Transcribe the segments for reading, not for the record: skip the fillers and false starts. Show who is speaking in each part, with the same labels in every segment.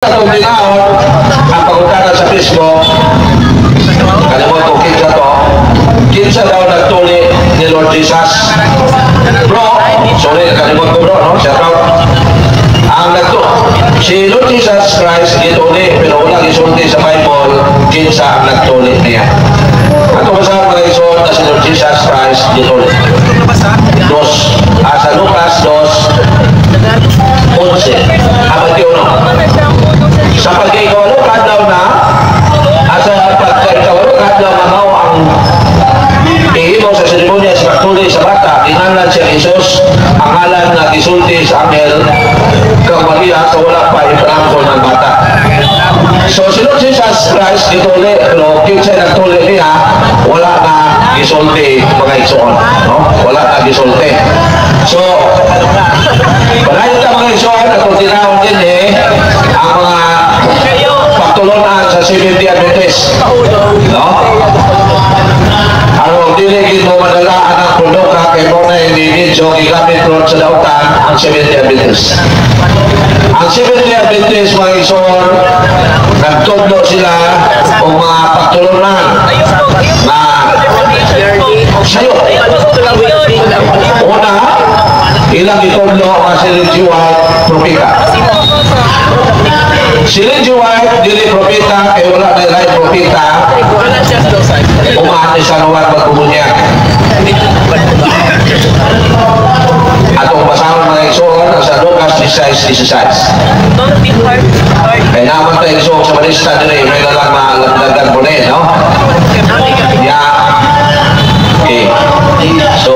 Speaker 1: Itong dinaon, ang pagkutana sa Facebook, kalimutan ko kinsa to, kinsa daw nagtuli ni Lord Jesus. Bro, sorry, kalimutan ko bro, no? Shout out. Ang si Lord Jesus Christ gituli, pero wala gisulti sa Bible, kinsa ang nagtuli niya. Ato basa mga isod na si Lord Jesus Christ gituli. Sa Lucas 2:11. Abad yun, no? Sa pagkikawalo, kadlaw na, at sa pagkikawalo, kadlaw na mo ang ihimo sa seremonya sa pagtuli sa bata, inalan siya Jesus, ang ngalan na gisulti sa anghel, kang Maria, sa wala pa iprangkol ng bata. So, si Lord Jesus Christ, gituli, pero kinsa nagtuli niya, wala na gisulti mga igsoon, no? Wala na gisulti. So, panayon ka mga igsoon, at kung tinawag din ang mga pagtulunan sa Seventh-day Adventist, no? Ano, diligid mo madalaan ang pundo ka kay mo na hindi so gigamit ron sa lautan ang Seventh-day Adventist. Ang Seventh-day Adventist, mga igsoon, nagtudlo sila o mga pagtulunan na sayo. Una, ilang itudlo ang si Ellen White, propeta. Si Ellen White, dili propeta, kaya wala na ilay propeta, umahan ni San Juan magbubunya. Atong basahan mga igsoon sa Lucas 16:16. Kaya naman tayo igsoon sa balista nila, may nalang malagdagan po na no? Okay. So,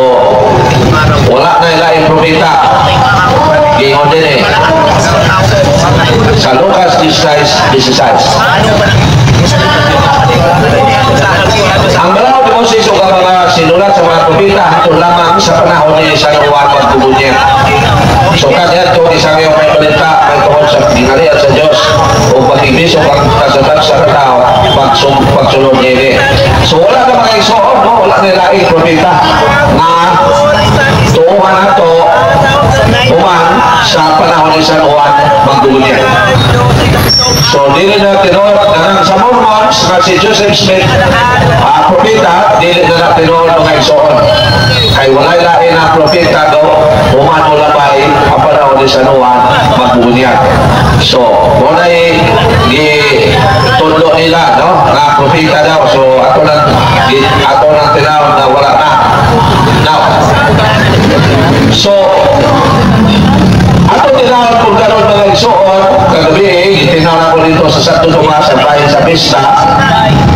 Speaker 1: wala na ilay propeta. Gingon din sa Lucas 16:16. Ang balaw ni Moses o mga sinulat sa mga propeta ito lamang sa panahon ni San Juan magbubunya. So kaya ito isang yung may balita may tungkol sa ginalian sa Diyos o pag-ibis o pagkasatak sa tao pagsulong niya. So wala na mga isoon, no? Wala nila propeta na tuungan na to uman sa panahon ni San Juan magbubunya. So dili na tinod sa Mormons na si Joseph Smith propeta, dili na tinod mga igsoon. Kay walay lain na propeta do uman o labay ang panahon ni San Juan magbubunyag. So muna gitundo nila no na propeta daw. So ato lang tinawag na wala na now. So ato tinawag kung karoon mga igsoon kagabi, itinawag ko dito sa Santo Tomas sa bayan sa Pista,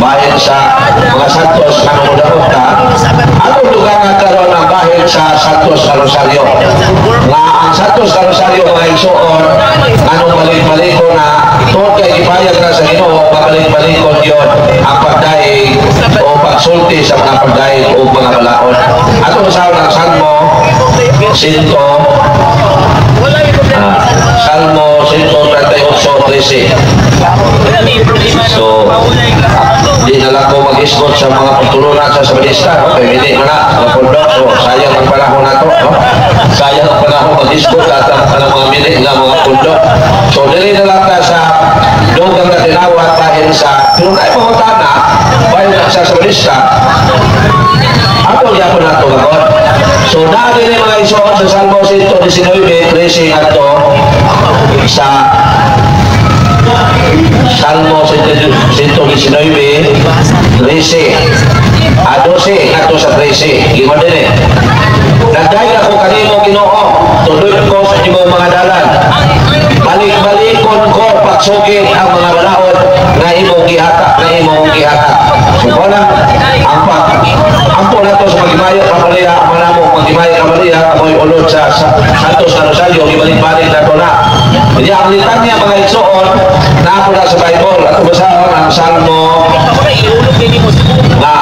Speaker 1: bayan sa mga Santos na Mudamuta. Ato lugar nga karoon ang bayan sa Santos na Rosario. Nga ang Santos na Rosario mga igsoon, anong balik-baliko na tuwag kay ipayag na sa Ginoo, pabalik-balikon yun ang pagdaig o pagsulti sa mga pagdaig o mga balaod. Ato sa ng Salmo 138:13. So, di na lang ko mag-isgot sa mga pagtulunan sa sabalista, no? Kaya hindi mo na, napundok. So, sayang ang panahon na to, no? Sayang ang panahon mag-isgot at ang mga minit na mga pundok. So, dili na lang ka sa dugang na tinawag dahil sa pinunay pangutana, bayan sa sabalista, ako niya po na ito gagawin. So, dahil yung mga isuot sa Salmo 119:13 at to sa Salmo 119:13 at 12 at sa 13. Gimana din nagdahil ako kanimo Ginoo, tuloy ko sa imong mga dalan. Balik-balikon ko pagsugid ang mga balaod na imong gihata. So, wala ang po na ito sa Magimaya Kamalia, manamong Magimaya Kamalia, ako'y ulod sa Santos na Rosario, ibalik-balik na ito na. Hindi ang litanya mga igsoon na ako na sa Bible. At basahan ang Salmo na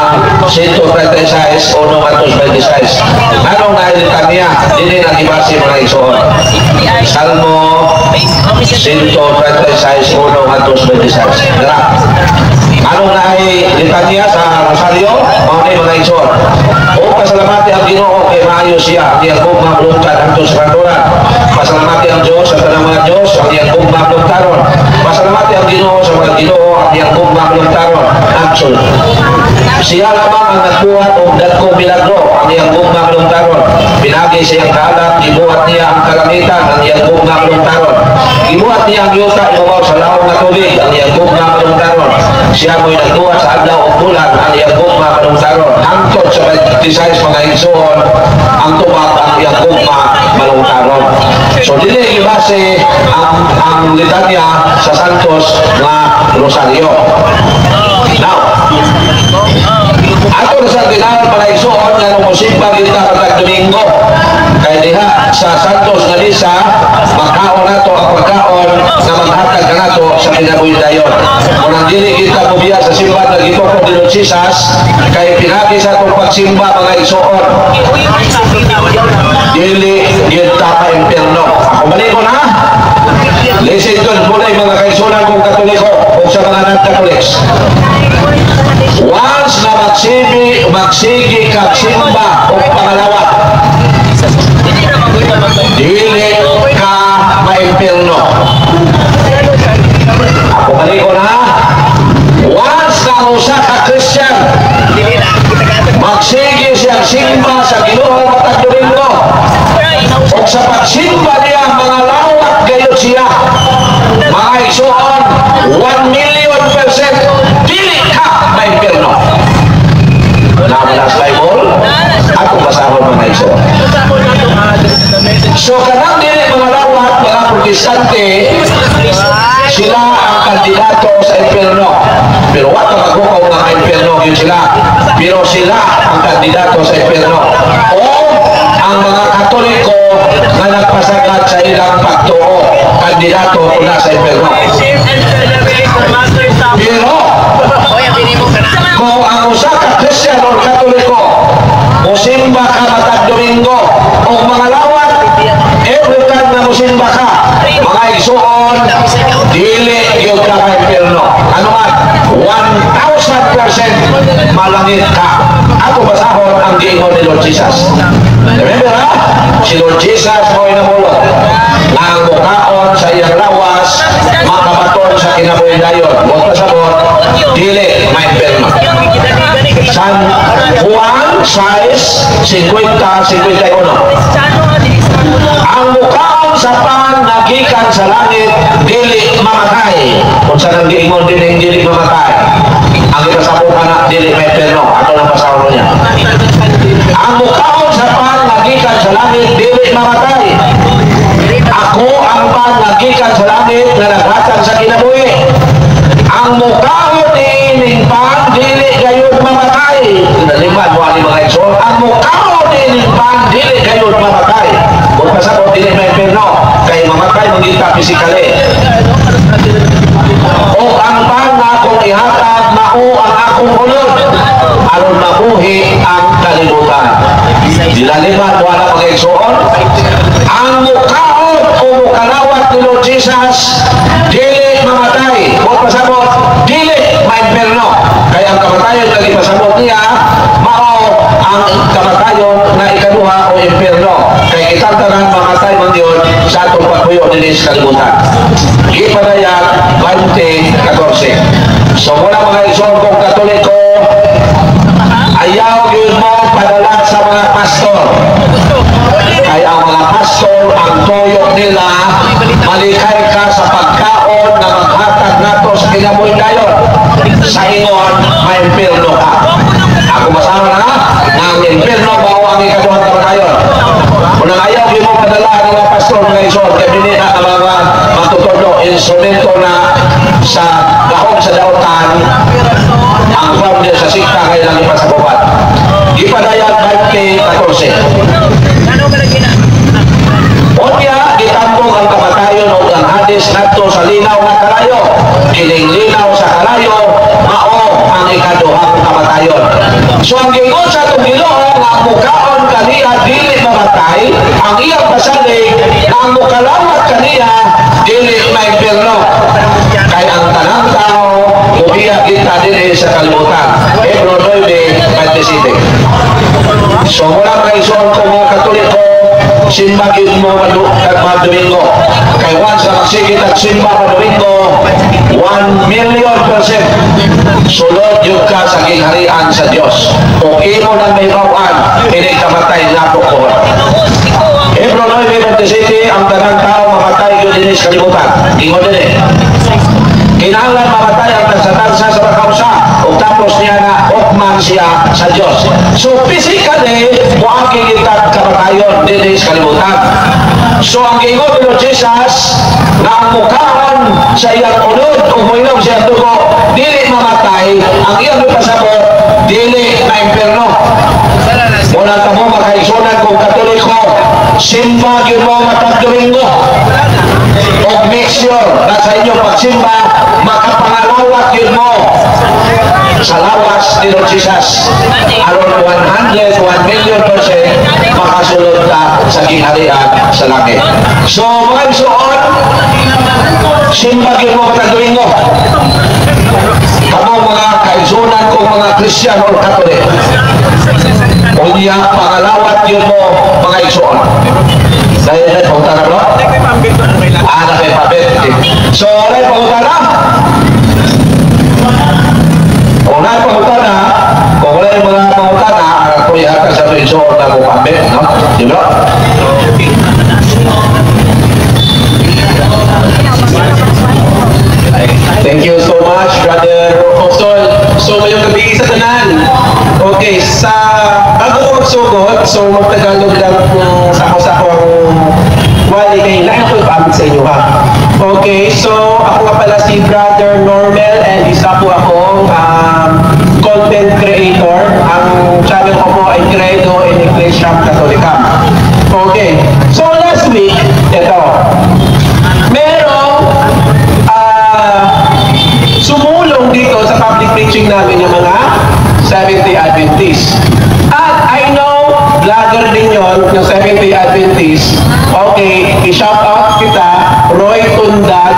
Speaker 1: 136, 1:26. Anong nalitanya? Hindi na ibasi mga igsoon. Salmo 136, 1:26. Ano na ay litanya sa Rosario, mga mga igsoon. O pasalamati ang Ginoo kay maayo siya, ang iyang gugma bulungtad ang Diyos randuran. Pasalamati ang Diyos sa tanang mga Diyos, ang iyang gugma bulungtaron. Pasalamati ang Ginoo sa mga Ginoo, ang iyang gugma bulungtaron. Action. Siya lamang ang nagbuhat o dagko milagro, ang iyang gugma bulungtaron. Pinagi siyang kalat, gibuhat niya ang kalamitan, ang iyang gugma bulungtaron. Gibuhat niya ang yuta, ibabaw sa laong na tubig, ang iyang gugma bulungtaron. Siya mo'y nagbuhat sa adlaw o bulan, ang iyang gugma bulungtaron. Angkot sa desires mga igsoon, ang tubag ang iyang gugma bulungtaron. So dili ibase ang litanya sa Santos na Rosario. Now, ato na sa tinawag para igsoon nga nung musimba kita katag Domingo. Kaya diha sa Santos nga Misa, makaon nato ang pagkaon na maghatag ka nato sa kinabuhi dayon. Kung nandili kita mubiya sa simba na gitoko ni Lord Jesus, kaya pinagi sa itong pagsimba mga igsoon. Dili, yun tama impyerno. Ako balik ko na. Listen to, muna yung mga kaisunan kong Katoliko o sa mga non-Catholics. Once na magsigi kagsimba o pangalawat, dili ka maimpirno. Ako balik ko na. Once na usa ka Christian, magsigi siyang simba sa Ginoo matag Domingo, o sa pagsimba niya mga lawat gayon siya, mga igsoon, 1,000,000% dili ka maimpirno. Namalas Bible, ako basahon mga igsoon. So kanang dili mga lawat, mga protestante, sila ang kandidato sa impyerno. Pero wala maghukaw ng impyerno yun sila. Pero sila ang kandidato sa impyerno. O ang mga Katoliko na nagpasagad sa ilang pagtuo, kandidato na sa impyerno. Pero kung ang usa ka Christian o Katoliko, musimba ka matag Domingo o mga lawat, every time na musimba ka, mga igsoon, dili yung ka impyerno. Ano man, 1,000% malangit ka. Ako basahon ang giingon ni Lord Jesus. Remember ha? Si Lord Jesus mo'y namulot. Ang mukhaon sa iyang lawas, makabaton sa kinabuhi dayon. Huwag pasabot, dili maimpyerno. San Juan 6:50-51. Ang mukhaon sa pan nagikan sa langit, dili mamatay. Kung saan ang giingon din dili mamatay. Ang ikasabot anak, dili maimpyerno. Ato lang pasahon niya. Ang mukhaon sa pan nagikan sa langit, dili mamatay. Ako ang pan nagikan sa langit na naghatag sa kinabuhi. Ang mukhaon ni pan dili gayud mamatay. Naliman mo ani mga igsoon. Ang mukhaon ni pan dili gayud mamatay. Kung pasabot dili maimpyerno, kay mamatay magita pisikali. O ang pan na akong ihatag, mao ang akong ulod, aron mabuhi ang kalibutan. Dilaliman mo ana mga igsoon. Ang mukhaon o mukalawat ni Lord Jesus, dili mamatay. Kung pasabot, dili maimpyerno. Kaya ang kamatayon lagi pasabot niya, mao ang kamatayon na ikaduha o impyerno. Kaya kitang tanan mamatay man yun sa atong pagpuyo din sa kalibutan. Ipanayag 20:14. So mula mga igsoon kong Katoliko, ayaw yun mo padala sa mga pastor. Kaya ang mga pastor, ang toyo nila, malikay ka sa pagkaon na maghatag nato sa kinabuhi dayon. Sa ingon, may impyerno ka. Ako masama na ang impyerno mao ang ikaduhang kamatayon. Kung ayaw yun mo padala ang mga pastor mga igsoon, kaya hindi na ang mga matutulo, instrumento na sa gahong sa dautan, ang founder sa sikta kaya lang ipasabubat. Ipadayag 20:14. Unya, gitambong ang kamatayon o ang hadis nato sa linaw na kalayo. Kining linaw sa kalayo, mao ang ikaduhang kamatayon. So ang gingon sa itong Ginoo nga ang mukhaon kaniya dili mamatay, ang iyang pasalig na ang mukalawat kaniya dili maimpyerno. Kaya ang tanang tao, muhiya kita dili sa kalibutan. Hebron 9:27. So mula mga isuon ko mga Katoliko, simba yun mo mag-Domingo. Kay once na magsigit at simba mag-Domingo, 1,000,000%. Sulod yung ka sa gingharian sa Diyos. Kung imo na may bawaan, hindi kamatay na po ko. Hebron 9:27, ang tanang tao mamatay yun din sa kalibutan. Ingo din eh. Kinahanglan mamatay ang tansa-tansa sa makausa o tapos niya na okman siya sa Diyos. So physically, muaking itag kamatayon din sa kalibutan. So ang gingon ni Jesus na ang mukhaan sa iyang unod kung huminom siya dugo, dili mamatay, ang iyang pasabot, dili na impyerno. Muna tamo makaisunan kung Katoliko, simba yun mo matag Domingo. O make sure na sa inyong pagsimba, makapangalawat yun mo sa lawas ni Lord Jesus. Aron 1,000,000% makasulod ka sa gingharian sa langit. So mga isuon, simba yun mo matag Domingo. Kamo mga kaisunan kong mga Christian o Katolik, unya pangalawat yun mo mga isuon. Dahil na pangutana bro? Na may pabit. So, na pangutana? Kung na pangutana, kung wala yung mga pangutana, ang kuya ka sa isuon na mo pabit, no? Di ba? Thank you so much, Brother Oxol. So, ngayong gabi sa tanan. Okay, sa bago ko magsugod, so magtagalog lang kung sako-sako ang wali kayo. Lain ako ipamit sa inyo ha. Okay, so ako nga pala si Brother Normal and isa po akong content creator. Ang channel ko po ay Credo in Iglesia Catholica. Okay, so last week, ito, merong sumulong dito sa public preaching namin yung mga Seventh-day Adventist. At I know, vlogger din yun, yung Seventh-day Adventist. Okay, i-shout out kita, Roy Tundag,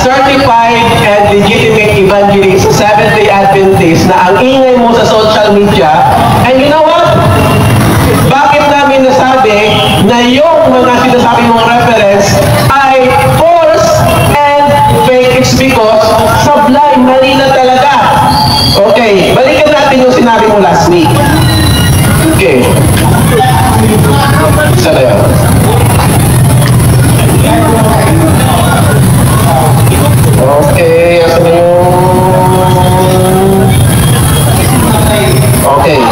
Speaker 1: certified and legitimate evangelist sa Seventh-day Adventist na ang ingay mo sa social media. And you know what? Bakit namin nasabi na yung mga sinasabi mong reference ay false and fake? It's because sublime, mali na talaga. Okay, balikan natin yung sinabi mo last week. Okay. Sana yun. Okay, asa na yung... Okay.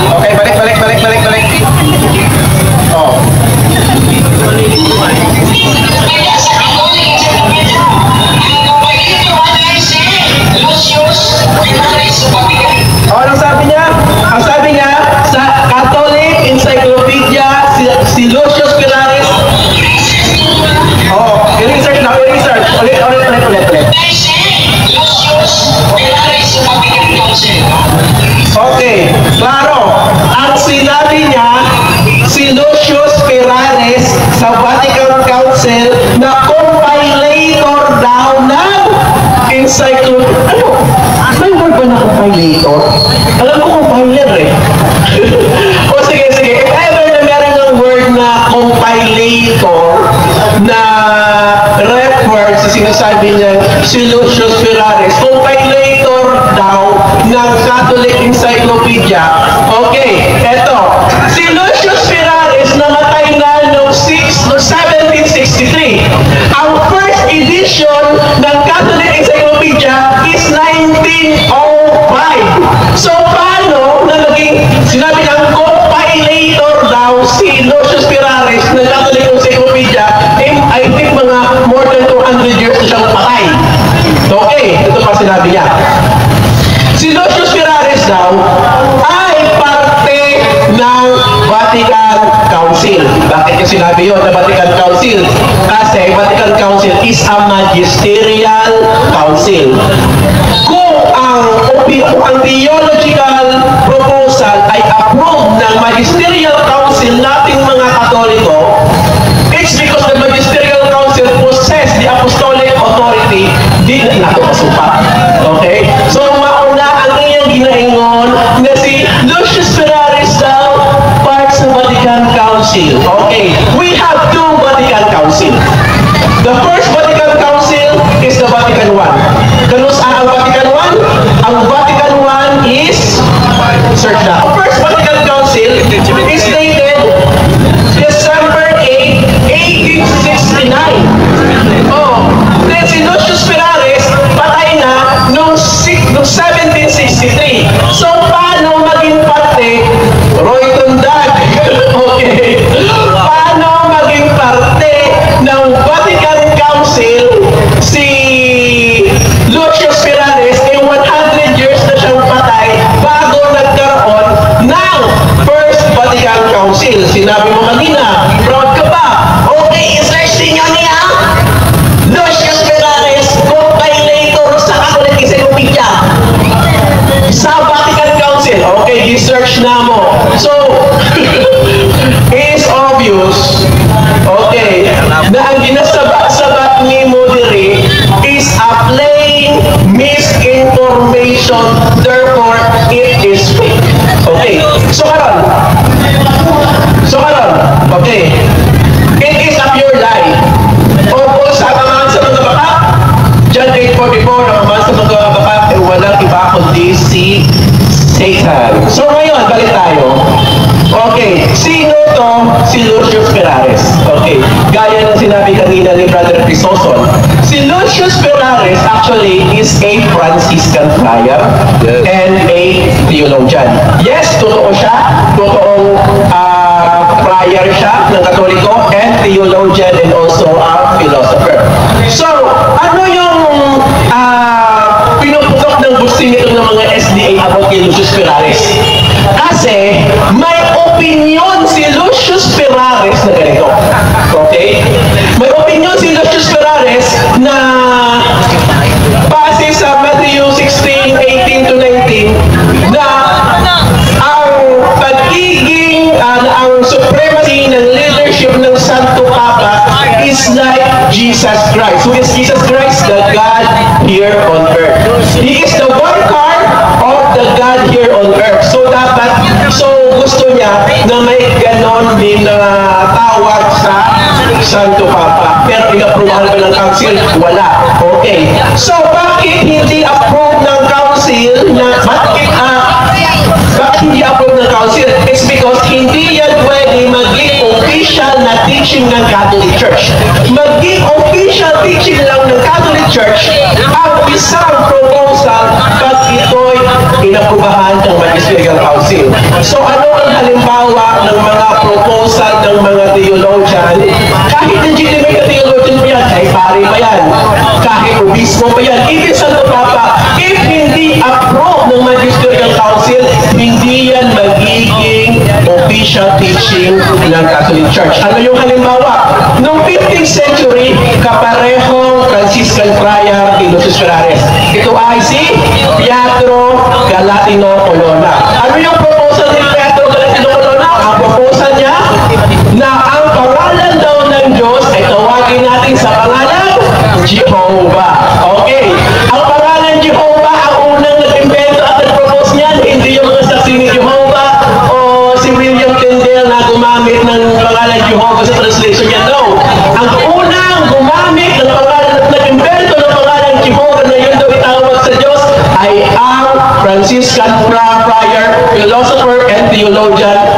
Speaker 1: Okay, balik. Oh. Anong sabi niya? Ang sabi niya, sa Catholic Encyclopedia, si Lucius Pilares. Oh, i-research na, i-research. Ulit. Okay, klaro. Ang sinabi niya, si Lucius Pilares sa Vatican Council na compilator daw ng encyclopedia. Ano? May word ba na compilator? Alam ko compiler eh. O sige. If ever na meron ng word na compilator na refer sa sinasabi niya si Lucius Pilares, compilator daw ng Catholic Encyclopedia. Okay, eto. Si Lucius Pilares namatay na noong 1763. Ang first edition ng Catholic Encyclopedia is 1905. So, paano na naging sinabi ng compilator daw si Lucius Pilares ng Catholic Encyclopedia, I think mga more than 200 years na siyang patay. Okay, ito pa sinabi niya. Si Lucius Pilares daw ay parte ng Vatican Council. Bakit niya sinabi yun na Vatican Council? Kasi Vatican Council is a magisterial council. Kung ang theological proposal ay approve ng Magisterial Council nating mga Katoliko, it's because the Magisterial Council possess the apostolic authority, di na nato masupat. Okay? So, mauna ang iyang ginaingon na si Lucius Ferraris daw part sa Vatican Council. Okay? We have two Vatican Council. The first Vatican Council is the Vatican I. Kanus ang Vatican I? Ang Vatican I is, search na. The first Vatican Council is dated December 8, 1869. Oh, then si Lucius Ferraris patay na noong 1763. So, paano maging parte? Roy Tundag. Okay. Paano maging parte ng Vatican Council si Lucius Ferraris 100 years na siyang patay bago nagkaroon ng First Vatican Council? Sinabi mo kanina, proud ka ba? Okay, i-search niyo niya Lucius Ferraris, compilator sa Catholic Encyclopedia sa Vatican Council. Okay, i-search na mo. So, it's obvious, okay, na ang ginasaba-sabat ni Moderi is a plain misinformation, therefore, it is fake. Okay, so karon, okay, it is a pure lie. O sa kaman sa mga baka, John 8:44, ang kaman sa mga baka, ay walang iba kundi si Satan. So ngayon, balik tayo. Okay, sino to? Si Lucius Ferraris. Okay, gaya ng sinabi kanina ni Brother Crisoson, si Lucius Ferraris actually is a Franciscan friar and a theologian. Yes, totoo siya. Totoong friar siya ng Katoliko and theologian and also a philosopher. So, ano yung pinuputok ng busing ito ng mga SDA about kay Lucius Ferraris? Kasi may opinion si Lucius Ferraris na ganito. Okay? May opinion si Lucius Ferraris na base sa Matthew 16:18-19 na ang pagiging ang supremacy ng leadership ng Santo Papa is like Jesus Christ. Who is Jesus Christ? The God here on earth. He is the one part of the God here on earth. So gusto niya na may ganon din na tawag sa Santo Papa. Pero in-approvehan ba ng council? Wala. Okay. So bakit hindi approve ng council na bakit hindi approve ng council? It's because hindi yan pwede maging official na teaching ng Catholic Church. Maging official teaching lang ng Catholic Church ang isang proposal pag ito'y inaprubahan ng Magisterial Council. So ano ang halimbawa ng mga proposal ng mga theologian? Kahit legitimate na theologian pa yan, kahit pare pa yan, kahit obispo pa yan, even Santo Papa, if hindi approve ng Magisterial Council, hindi yan magiging official teaching ng Catholic Church. Ano yung halimbawa? Noong 15th century, kaparehong Franciscan friar ni Lucius Ferraris. Ito ay si Pietro Galatino Colonna. Ano yung proposal ni Pietro Galatino Colonna? Ang proposal niya na ang pangalan daw ng Diyos ay tawagin natin sa pangalan Jehovah. Okay. Ang pangalan Jehovah, ang unang nag-invento at nag-propose niyan, hindi yung mga saksi ni Jehovah o si William Tyndale na gumamit ng pangalan Jehovah sa translation niya. No. Ang unang gumamit ng pangalan at nag-invento ng pangalan Jehovah na yun daw itawag sa Diyos ay ang Franciscan friar, philosopher, and theologian,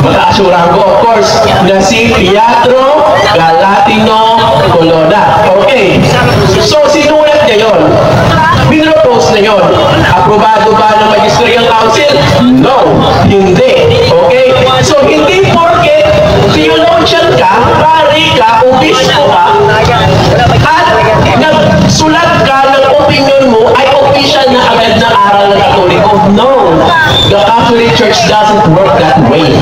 Speaker 1: mag-asurango, of course, na si Pietro Galatino Colonna. Okay. So, sinulat niya yun. Pinropose na yun. Aprobado ba ng Magisterial Council? No. Hindi. Okay? So, hindi porket theologian ka, pari ka, obispo ka, at nagsulat ka ng opinion mo ay official na agad na aral ng Katoliko. No. The Catholic Church doesn't work that way.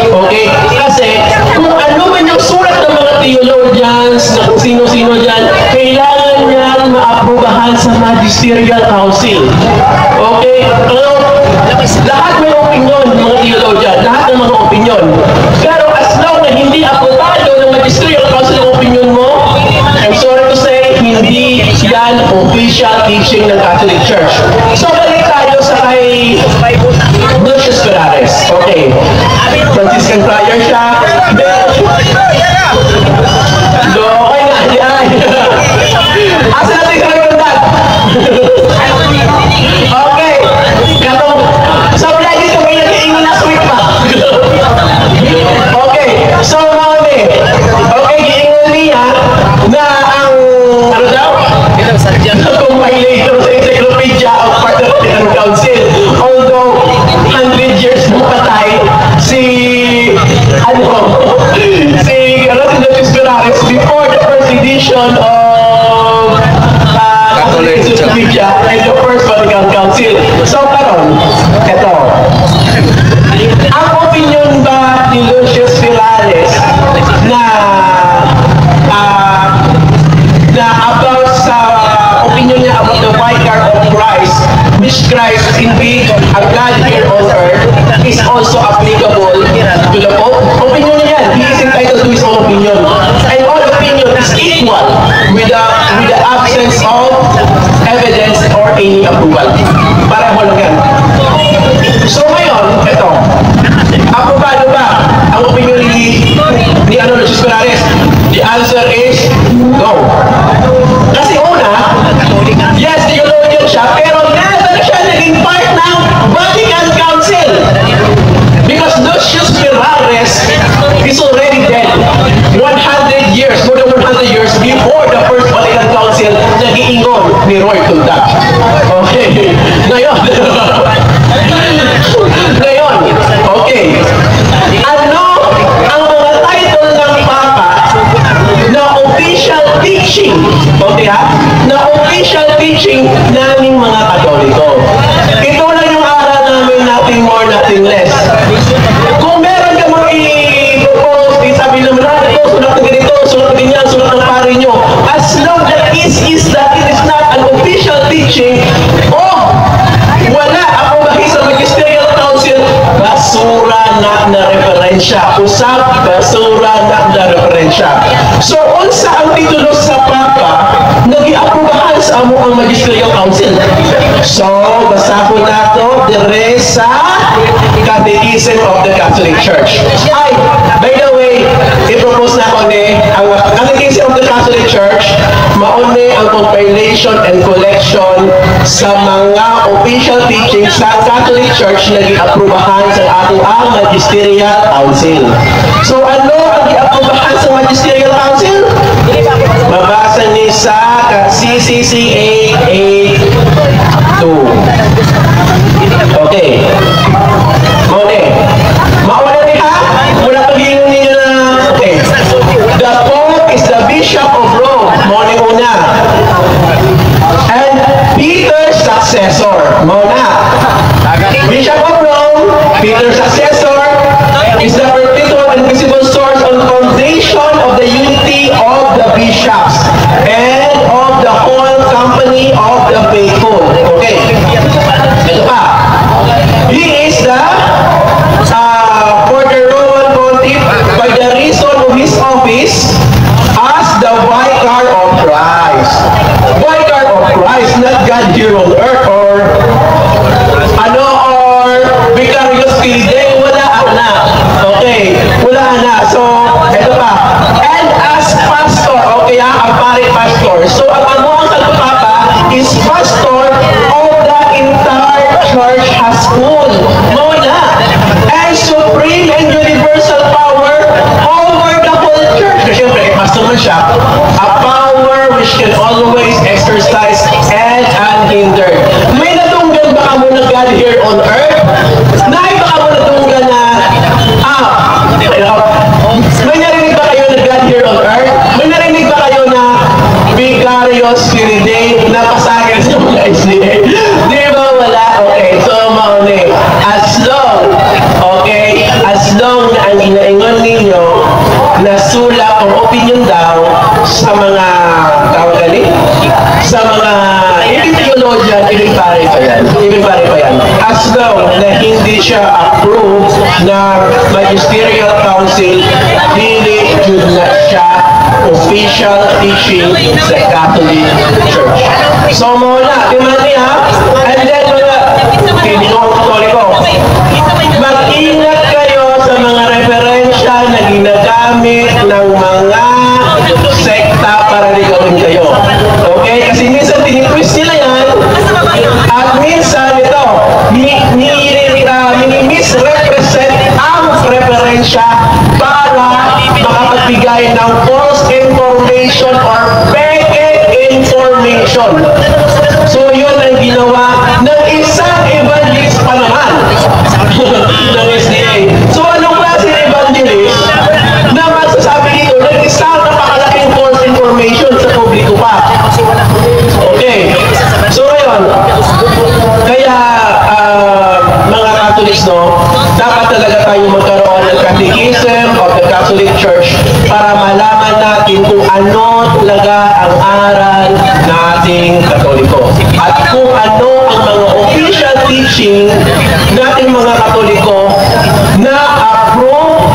Speaker 1: Okay? Kasi, kung ano man yung sulat ng mga
Speaker 2: theologians, na kung sino-sino dyan, kailangan yan maaprubahan sa magisterial council. Okay? Lahat may opinion, mga theologian, lahat ng mga opinion. Pero as long na hindi aprobado ng magisterial council ang opinion mo, I'm sorry to say, hindi yan official teaching ng Catholic Church. So, balik tayo sa kay Lucius Ferraris. Okay. Franciscan friar siya. Okay nga, yan. Asa natin ka lang dad? Okay. Katong, sabi na dito, may nag-iingon na sweet pa. Okay. So, mami. Okay, giingon niya na ang, ano daw? Kung may later sa encyclopedia of Parliamentary Council. Although, 100 years mo patay, si Lucius Ferraris before the first edition of Catholic Encyclopedia and the first Vatican Council. So, karon, ito. Ang opinion ba ni Lucius Ferraris na about sa opinion niya about the vicar of Christ, which Christ is indeed a God here on earth, is also applicable to the Pope? Opinion niya yan. He is entitled to his own opinion. And all opinion is equal with the absence of evidence or any approval. Pareho lang yan. So ngayon, ito. Aprobado ba ang opinion ni Lucius Ferraris? The answer is no. Kasi una, yes, theologian siya, pero never siya naging part ng Vatican Council. Because Lucius Ferraris is already dead 100 years, more than 100 years before the first Vatican Council nag-iingon ni Roy Tuldak. Okay. Ngayon, okay. Ano ang mga title ng Papa na official teaching, okay ha? Na official teaching naming mga Katoliko. Ito lang yung aral namin, nothing more, nothing less. Kung meron ka mga i-propose, sabi naman natin, sulat na ganito, sulat na ganyan, sulat ng pare nyo. As long that is that it is not an official teaching, wala akong bahis sa Magisterial Council, basura na referensya. Usap, basura na referensya. So, unsa ang titulo sa Papa, nag-i-aprobahan sa amo ang Magisterial Council. So, basa ko na ito, dire sa Catechism of the Catholic Church. Ay, by the way, i-propose na ko ni ang Catechism of the Catholic Church, mauni ang compilation and collection sa mga official teachings sa Catholic Church na gi-aprobahan sa ato ang Magisterial Council. So, ano ang gi-aprobahan sa Magisterial Council? Mabasa ni sa CCCA 8.2. Okay. Mauna ni ha? Mula pag-inom niyo na, okay. The Pope is the Bishop of Rome. Mauna una. And Peter's successor. Mauna. Bishop of Rome, Peter's successor, is the perpetual and visible source and foundation of the unity of the bishops and of the whole company of the faithful. Okay. Ito pa. He is the for the Roman Pontiff by the reason of his office as the Vicar of Christ. Vicar of Christ, not God here on earth or Vicarious Filiae, wala na. Okay, wala na. So, ito pa. And as pastor, okay ang pare pastor. So, ang amuang Papa is pastor of the entire church as full. Muna. And supreme and universal power over the whole church. Kasi siyempre, pastor man siya. A power which can always exercise and unhindered. May natunggan ba ka muna God here on earth? May narinig ba kayo na God here on earth? May narinig ba kayo na Vicarious Filiae na pasagan sa mga SDA? Di ba wala? Okay, so mauni. As long na ang inaingon ninyo na sulak o opinion daw sa mga tawag sa mga ibig theologian, ibig pare pa yan. As long na hindi siya approve ng magisterial council, dili yun na siya official teaching sa Catholic Church. So muna, timani ha, and then mga Pilipinong Katoliko, mag-ingat kayo sa mga referensya na ginagamit ng mga sekta para ligawin kayo. Okay? Kasi minsan tinitwist nila yan at minsan ito, misrepresent ang referensya para makapagbigay ng false information or fake information. So yun ang ginawa ng isang evangelist pa naman ng SDA. So anong klase ng evangelist na magsasabi dito ng isang napakalaking false information sa publiko pa? Okay. So yun. Kaya mga Catholics, no, dapat talaga tayo magkaroon ng catechism of the Catholic Church para malaman natin kung ano talaga ang aral nating Katoliko. At kung ano ang mga official teaching nating mga Katoliko na approved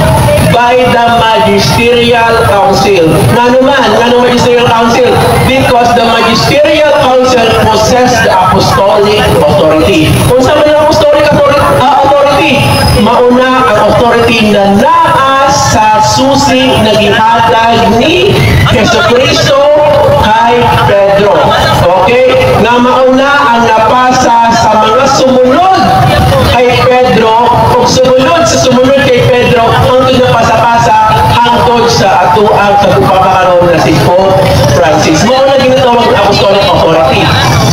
Speaker 2: by the Magisterial Council. Ngano Magisterial Council? Because the Magisterial Council possess the apostolic authority. Kung saan man ang apostolic authority, mauna ang authority na naas sa susi na gihatag ni Jesucristo kay Pedro. Okay? Na mauna ang napasa sa mga sumunod kay Pedro, o sumunod kay Pedro, ang pinapasa-pasa hangtod sa atuang sa pagpapakaroon na si Pope Francis. Mauna ginatawag ng apostolic authority.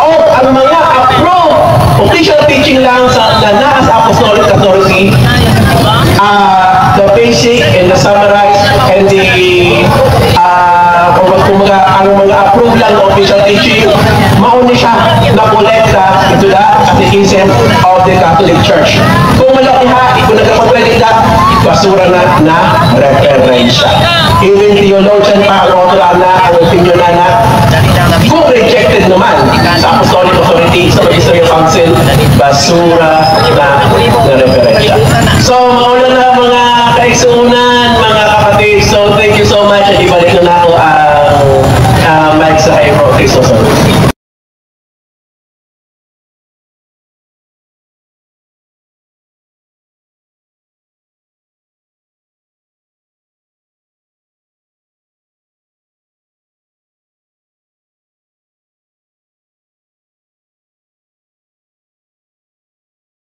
Speaker 2: O ang mga approved official teaching lang sa naas apostolic authority, the basic and the summarized and the ang mga approved lang na official teaching, mauni siya na kolekta into the catechism of the Catholic Church. Kung malaki ha, kung nagkapagpredikta, basura na referensya. Even theologian pa ang author na, ang opinion na, kung rejected naman sa apostolic authority, sa Magisterial Council, basura na referensya. So, mauna na mga kaigsunan, mga kapatid. So, thank you so